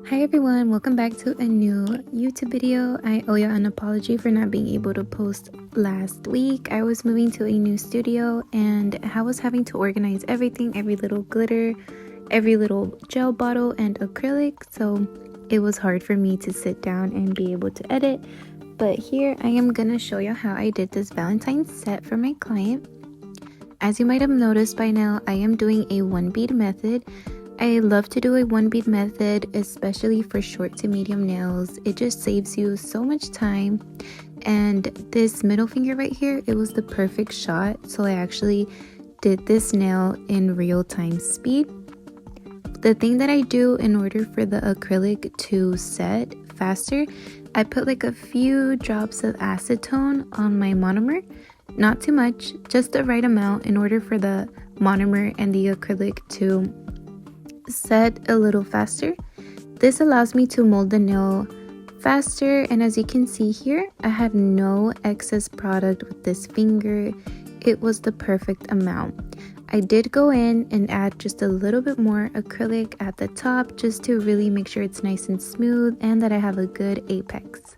Hi everyone, welcome back to a new YouTube video. I owe you an apology for not being able to post last week. I was moving to a new studio and I was having to organize everything, every little glitter, every little gel bottle and acrylic, so it was hard for me to sit down and be able to edit. But here I am gonna show you how I did this Valentine's set for my client. As you might have noticed by now, I am doing a one bead method. I love to do a one bead method, especially for short to medium nails. It just saves you so much time. And this middle finger right here, it was the perfect shot. So I actually did this nail in real time speed. The thing that I do in order for the acrylic to set faster, I put like a few drops of acetone on my monomer. Not too much, just the right amount in order for the monomer and the acrylic to set a little faster. This allows me to mold the nail faster, and as you can see here, I have no excess product with this finger. It was the perfect amount. I did go in and add just a little bit more acrylic at the top just to really make sure it's nice and smooth and that I have a good apex.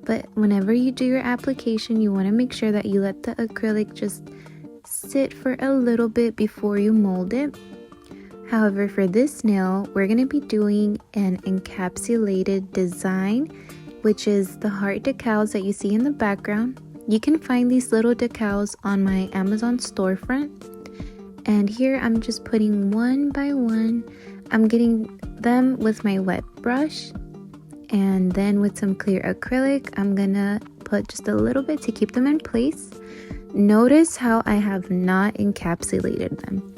But whenever you do your application, you want to make sure that you let the acrylic just sit for a little bit before you mold it. However, for this nail, we're going to be doing an encapsulated design, which is the heart decals that you see in the background. You can find these little decals on my Amazon storefront. And here I'm just putting one by one. I'm getting them with my wet brush. And then with some clear acrylic, I'm going to put just a little bit to keep them in place. Notice how I have not encapsulated them.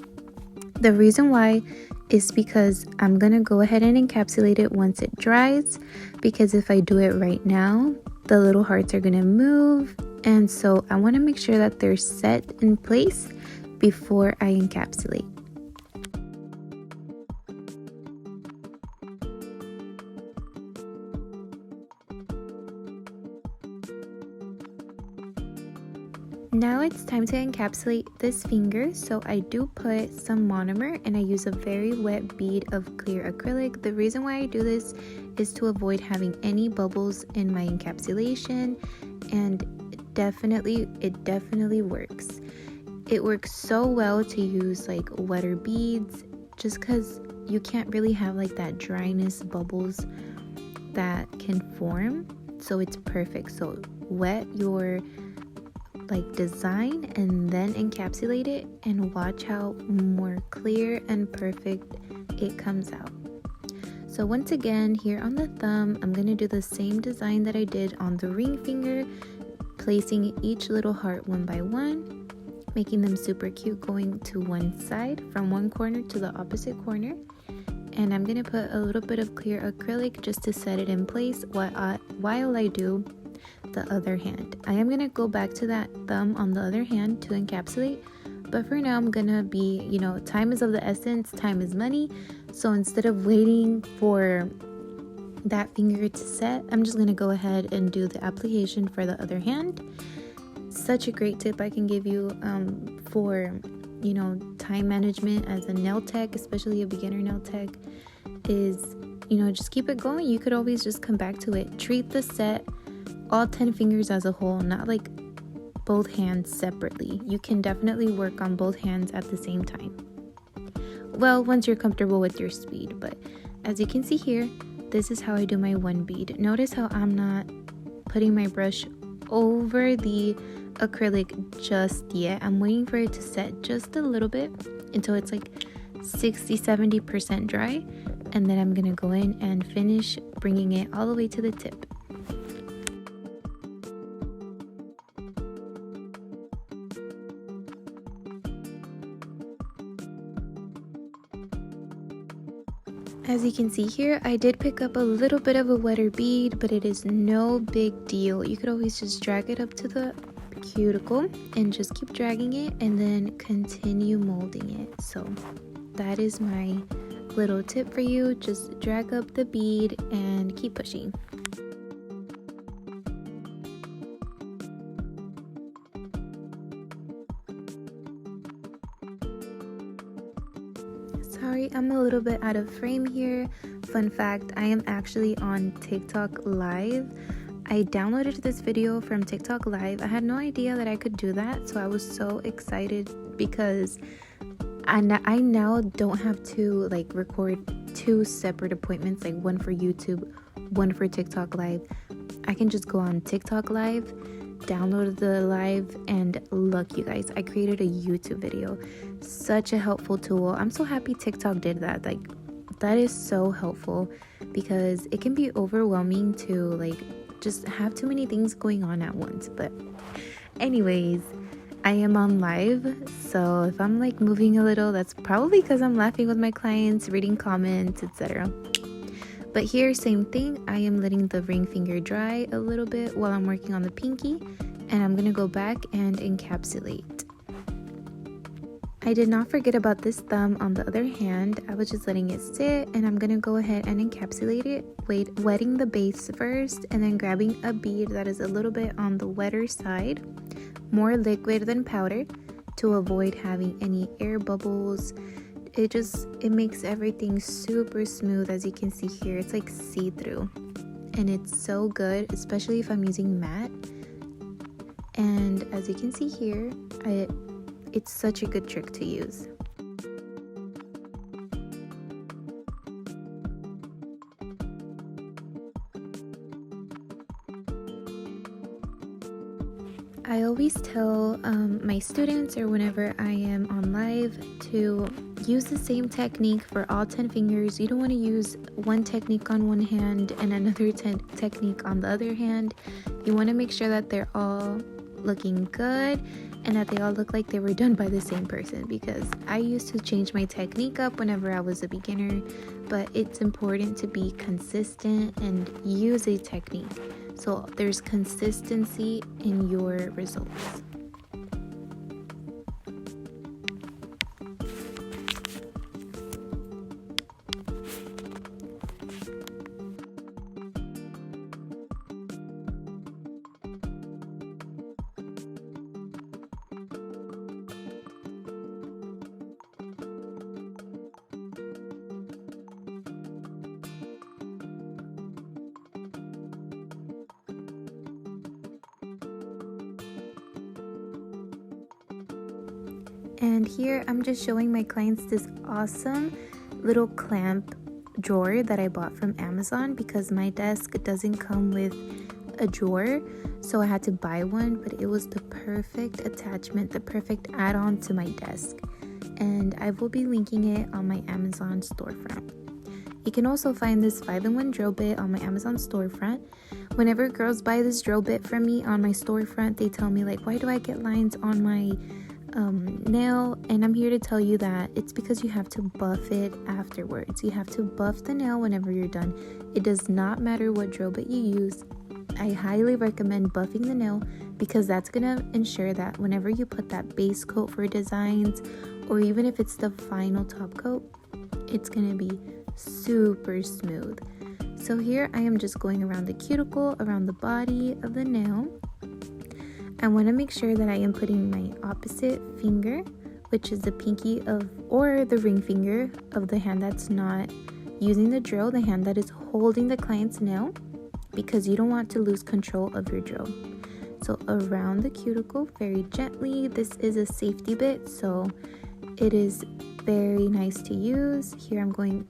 The reason why is because I'm going to go ahead and encapsulate it once it dries, because if I do it right now, the little hearts are going to move, and so I want to make sure that they're set in place before I encapsulate. Now it's time to encapsulate this finger, so I do put some monomer and I use a very wet bead of clear acrylic. The reason why I do this is to avoid having any bubbles in my encapsulation, and it definitely works. It works so well to use like wetter beads just because you can't really have like that dryness bubbles that can form, so it's perfect. So wet your design and then encapsulate it and watch how more clear and perfect it comes out. So once again, here on the thumb, I'm going to do the same design that I did on the ring finger, placing each little heart one by one, making them super cute, going to one side from one corner to the opposite corner. And I'm going to put a little bit of clear acrylic just to set it in place while I do the other hand. I am going to go back to that thumb on the other hand to encapsulate, but for now I'm going to be, time is of the essence, time is money. So instead of waiting for that finger to set, I'm just going to go ahead and do the application for the other hand. Such a great tip I can give you for time management as a nail tech, especially a beginner nail tech, is just keep it going. You could always just come back to it. Treat the set all 10 fingers as a whole, not like both hands separately. You can definitely work on both hands at the same time. Well, once you're comfortable with your speed, but as you can see here, this is how I do my one bead. Notice how I'm not putting my brush over the acrylic just yet. I'm waiting for it to set just a little bit until it's like 60-70% dry, and then I'm gonna go in and finish bringing it all the way to the tip. As you can see here, I did pick up a little bit of a wetter bead, but it is no big deal. You could always just drag it up to the cuticle and just keep dragging it and then continue molding it. So that is my little tip for you. Just drag up the bead and keep pushing. Sorry, I'm a a little bit out of frame here. Fun fact, I am actually on TikTok Live. I downloaded this video from TikTok Live. I had no idea that I could do that, so I was so excited because I now don't have to like record 2 separate appointments, like one for YouTube, one for TikTok Live. I can just go on TikTok Live, download the live, and look, you guys, I created a YouTube video. Such a helpful tool. I'm so happy TikTok did that. Like, that is so helpful because it can be overwhelming to like just have too many things going on at once. But anyways, I am on live, so if I'm like moving a little, that's probably because I'm laughing with my clients, reading comments, etc. But here, same thing, I am letting the ring finger dry a little bit while I'm working on the pinky, and I'm gonna go back and encapsulate. I did not forget about this thumb on the other hand. I was just letting it sit, and I'm gonna go ahead and encapsulate it, wetting the base first, and then grabbing a bead that is a little bit on the wetter side, more liquid than powder, to avoid having any air bubbles. It makes everything super smooth. As you can see here, it's like see-through, and it's so good, especially if I'm using matte. And as you can see here, it's such a good trick to use. I always tell my students, or whenever I am on live, to use the same technique for all 10 fingers. You don't want to use one technique on one hand and another technique on the other hand. You want to make sure that they're all looking good and that they all look like they were done by the same person, because I used to change my technique up whenever I was a beginner, but it's important to be consistent and use a technique so there's consistency in your results. And here I'm just showing my clients this awesome little clamp drawer that I bought from Amazon, because my desk doesn't come with a drawer, so I had to buy one, but it was the perfect attachment, the perfect add-on to my desk, and I will be linking it on my Amazon storefront. You can also find this 5-in-1 drill bit on my Amazon storefront. Whenever girls buy this drill bit from me on my storefront, they tell me like, why do I get lines on my nail? And I'm here to tell you that it's because you have to buff it afterwards. You have to buff the nail whenever you're done. It does not matter what drill bit you use. I highly recommend buffing the nail, because that's gonna ensure that whenever you put that base coat for designs, or even if it's the final top coat, it's gonna be super smooth. So here I am just going around the cuticle, around the body of the nail. I want to make sure that I am putting my opposite finger, which is the pinky or the ring finger of the hand that's not using the drill, the hand that is holding the client's nail, because you don't want to lose control of your drill. So around the cuticle, very gently. This is a safety bit, so it is very nice to use. Here I'm going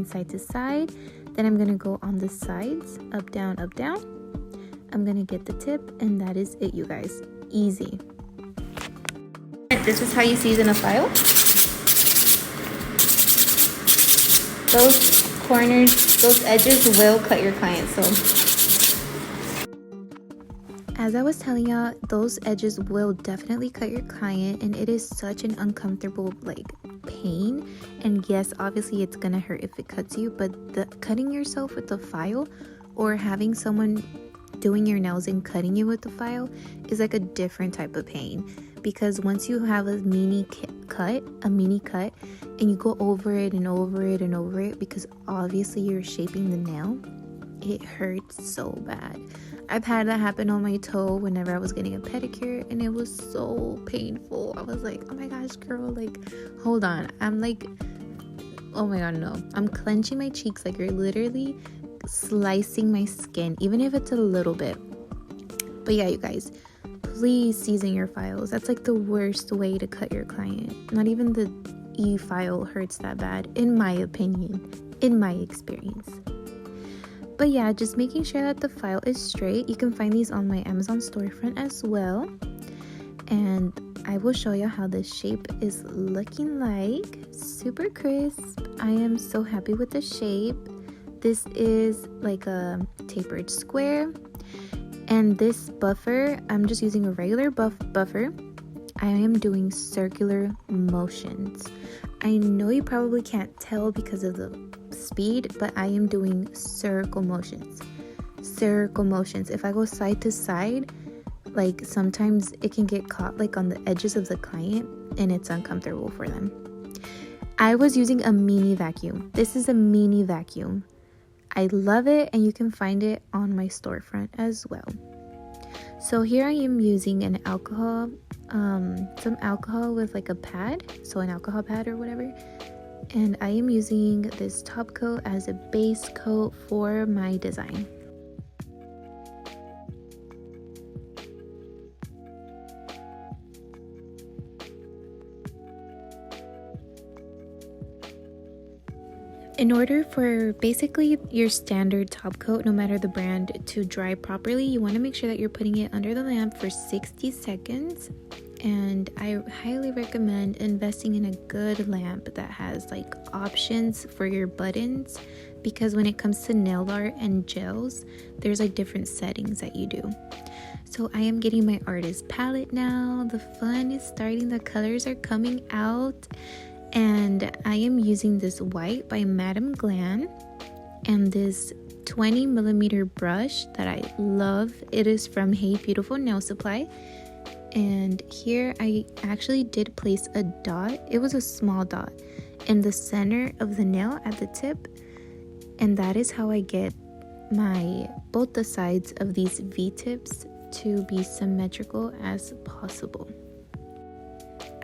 side to side. Then I'm going to go on the sides, up, down, up, down. I'm gonna get the tip, and that is it, you guys. Easy. This is how you season a file. Those corners, those edges will cut your client. So as I was telling y'all, those edges will definitely cut your client, and it is such an uncomfortable pain. And yes, obviously it's gonna hurt if it cuts you, but the cutting yourself with the file, or having someone doing your nails and cutting you with the file, is like a different type of pain, because once you have a mini cut, and you go over it and over it and over it, because obviously you're shaping the nail, it hurts so bad. I've had that happen on my toe whenever I was getting a pedicure, and it was so painful. I was like, oh my gosh, girl, hold on. I'm Oh my god, no. I'm clenching my cheeks like you're literally slicing my skin, even if it's a little bit. But yeah, you guys, please season your files. That's like the worst way to cut your client. Not even the e-file hurts that bad, in my opinion, in my experience. But yeah, just making sure that the file is straight. You can find these on my Amazon storefront as well. And I will show you how this shape is looking like. Super crisp. I am so happy with the shape. This is like a tapered square. And this buffer, I'm just using a regular buffer. I am doing circular motions. I know you probably can't tell because of the speed, but I am doing circle motions. Circle motions. If I go side to side, like sometimes it can get caught like on the edges of the client and it's uncomfortable for them. I was using a mini vacuum. This is a mini vacuum. I love it, and you can find it on my storefront as well. So here I am using an alcohol, some alcohol with like a pad, so an alcohol pad or whatever. And I am using this top coat as a base coat for my design. In order for basically your standard top coat, no matter the brand, to dry properly, you want to make sure that you're putting it under the lamp for 60 seconds. And I highly recommend investing in a good lamp that has like options for your buttons, because when it comes to nail art and gels, there's like different settings that you do. So I am getting my artist palette now. The fun is starting. The colors are coming out. And I am using this white by Madame Glam and this 20 millimeter brush that I love. It is from Hey Beautiful Nail Supply. And here I actually did place a dot. It was a small dot in the center of the nail at the tip. And that is how I get both the sides of these V-tips to be symmetrical as possible.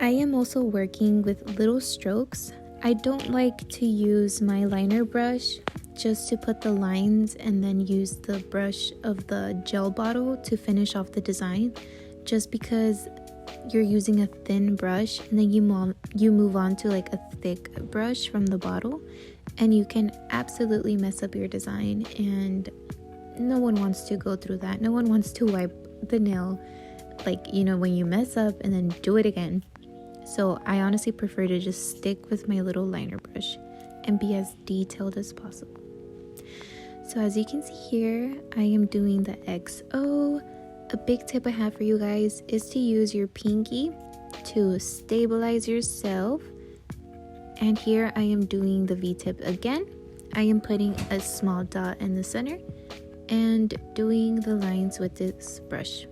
I am also working with little strokes. I don't like to use my liner brush just to put the lines and then use the brush of the gel bottle to finish off the design, just because you're using a thin brush and then you move on to like a thick brush from the bottle, and you can absolutely mess up your design, and no one wants to go through that. No one wants to wipe the nail, like, you know, when you mess up and then do it again. So I honestly prefer to just stick with my little liner brush and be as detailed as possible. So as you can see here, I am doing the XO. A big tip I have for you guys is to use your pinky to stabilize yourself. And here I am doing the V-tip again. I am putting a small dot in the center and doing the lines with this brush.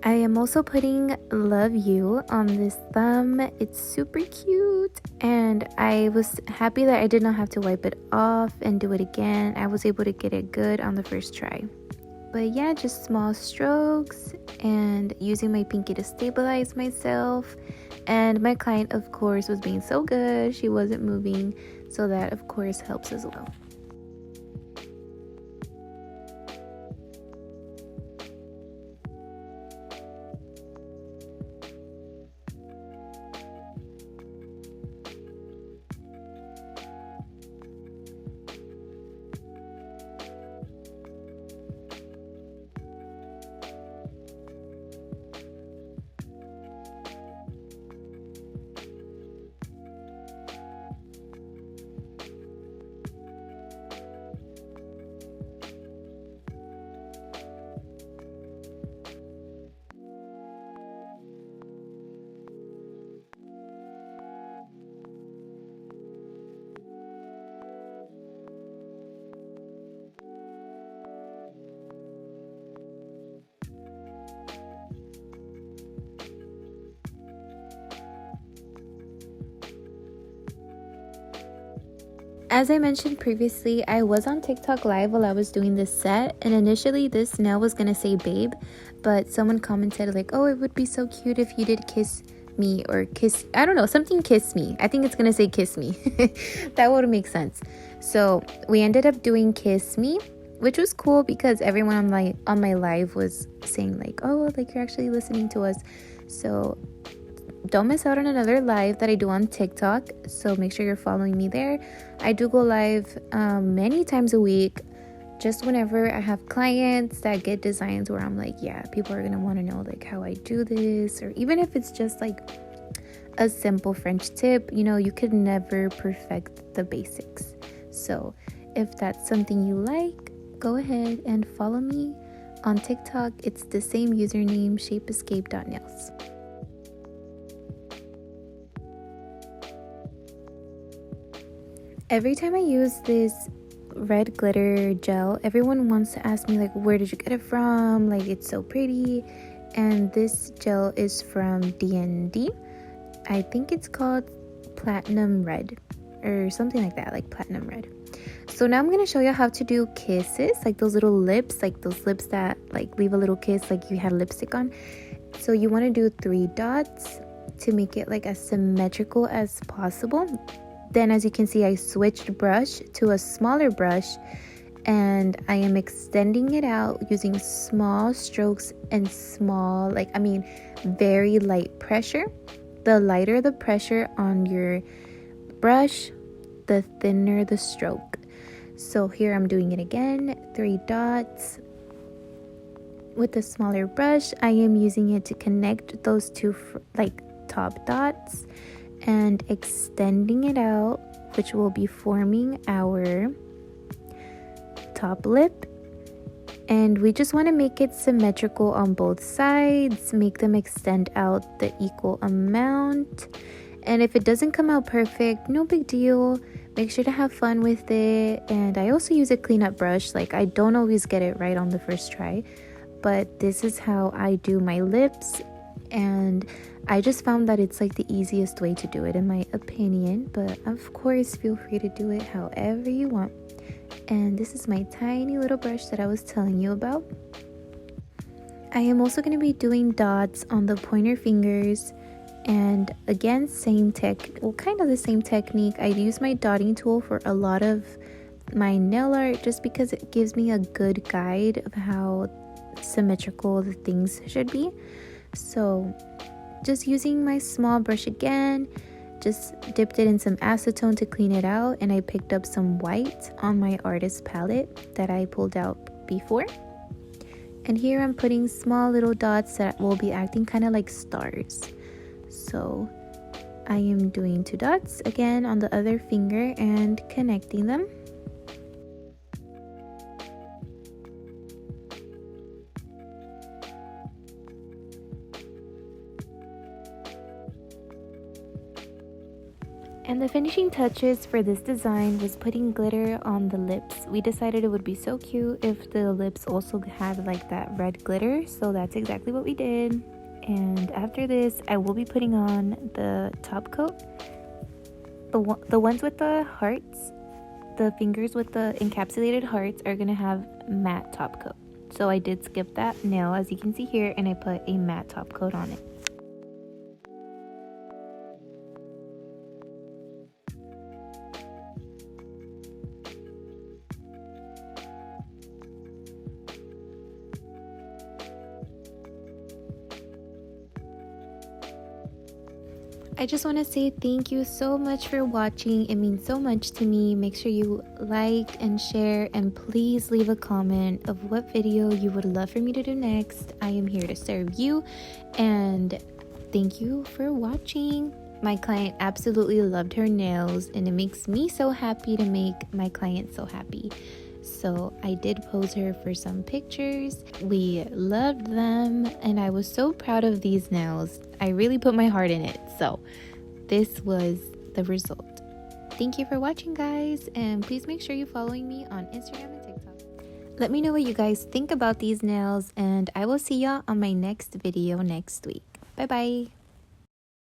I am also putting Love You on this thumb. It's super cute, and I was happy that I did not have to wipe it off and do it again. I was able to get it good on the first try. But yeah, just small strokes and using my pinky to stabilize myself. And my client, of course, was being so good. She wasn't moving, so that of course helps as well. As I mentioned previously, I was on TikTok live while I was doing this set, and initially this nail was gonna say babe, but someone commented like, oh, it would be so cute if you did kiss me, or kiss, I don't know, something kiss me. I think it's gonna say kiss me. That would make sense. So we ended up doing kiss me, which was cool because everyone on my live was saying like, oh, like you're actually listening to us. So don't miss out on another live that I do on TikTok, so make sure you're following me there. I do go live many times a week, just whenever I have clients that get designs where I'm like, yeah, people are gonna want to know like how I do this, or even if it's just like a simple French tip, you know, you could never perfect the basics. So if that's something you like, go ahead and follow me on TikTok. It's the same username, shapeescape.nails. Every time I use this red glitter gel, everyone wants to ask me like, where did you get it from? Like, it's so pretty. And this gel is from D&D. I think it's called Platinum Red or something like that, like Platinum Red. So now I'm going to show you how to do kisses, like those little lips, like those lips that like leave a little kiss like you had lipstick on. So you want to do 3 dots to make it like as symmetrical as possible. Then as you can see, I switched brush to a smaller brush, and I am extending it out using small strokes and very light pressure. The lighter the pressure on your brush, the thinner the stroke. So here I'm doing it again, 3 dots. With the smaller brush, I am using it to connect those two top dots and extending it out, which will be forming our top lip. And we just want to make it symmetrical on both sides, make them extend out the equal amount. And if it doesn't come out perfect, no big deal. Make sure to have fun with it. And I also use a cleanup brush. Like, I don't always get it right on the first try, but this is how I do my lips, and I just found that it's like the easiest way to do it in my opinion. But of course, feel free to do it however you want. And this is my tiny little brush that I was telling you about. I am also going to be doing dots on the pointer fingers, and again, kind of the same technique. I use my dotting tool for a lot of my nail art just because it gives me a good guide of how symmetrical the things should be. So just using my small brush again, just dipped it in some acetone to clean it out, and I picked up some white on my artist palette that I pulled out before. And here I'm putting small little dots that will be acting kind of like stars. So I am doing 2 dots again on the other finger and connecting them. And the finishing touches for this design was putting glitter on the lips. We decided it would be so cute if the lips also had like that red glitter, so that's exactly what we did. And after this, I will be putting on the top coat. The ones with the hearts, the fingers with the encapsulated hearts are gonna have matte top coat. So I did skip that nail, as you can see here, and I put a matte top coat on it. I just want to say thank you so much for watching. It means so much to me. Make sure you like and share, and please leave a comment of what video you would love for me to do next. I am here to serve you, and thank you for watching. My client absolutely loved her nails, and it makes me so happy to make my client so happy. So I did pose her for some pictures. We loved them, and I was so proud of these nails. I really put my heart in it. So this was the result. Thank you for watching, guys, and please make sure you're following me on Instagram and TikTok. Let me know what you guys think about these nails, and I will see y'all on my next video next week. Bye bye.